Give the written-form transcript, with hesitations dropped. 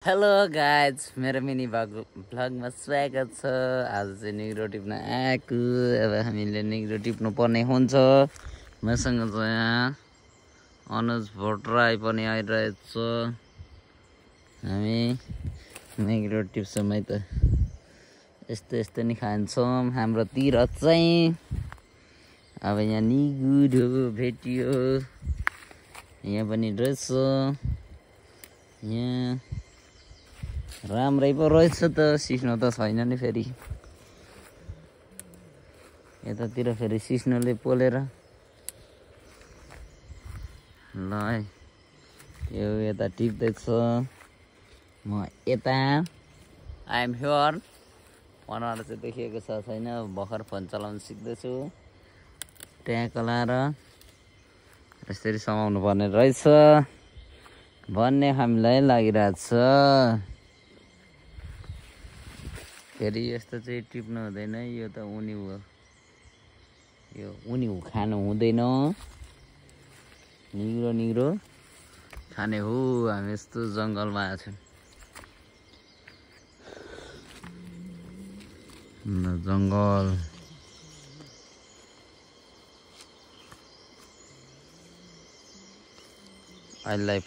Hello guys मेरो mini भ्लगमा स्वागत छ। आज चाहिँ निग्रो टिप्न आएको। अब हामीले निग्रो टिप्नु पर्ने हुन्छ। मसँग चाहिँ यहाँ अनुज भट्टराई पनि आइरहेछ। हामी निग्रो टिप्छौँ है त। यस्तो यस्तो नि खान्छौँ हाम्रोतिर चाहिँ। अब यहाँ निगुरो भेटियो। यहाँ पनि रहेछ। यहाँ राम्रै पो रहेछ त, सिस्नो त छैन नि फेरि। यतातिर फेरि सिस्नोले पोलेर ल है। यो यता टिप्दैछ, म यता। I am here. अनुहार चाहिँ देखिएको छ छैन, भर्खर फोन चलाउन सिक्दैछु। ट्याग लाएर यसरी समाउनु पर्ने रहेछ भन्ने हामीलाई लागिरहेछ। फेरि यस्तो चाहिँ टिप्नु हुँदैन, यो त उनिउ हो। यो उनिउ खानु हुँदैन। निग्रो निग्रो खाने हो। हामी यस्तो जङ्गलमा आएको छौँ। जङ्गल वाइल्ड लाइफ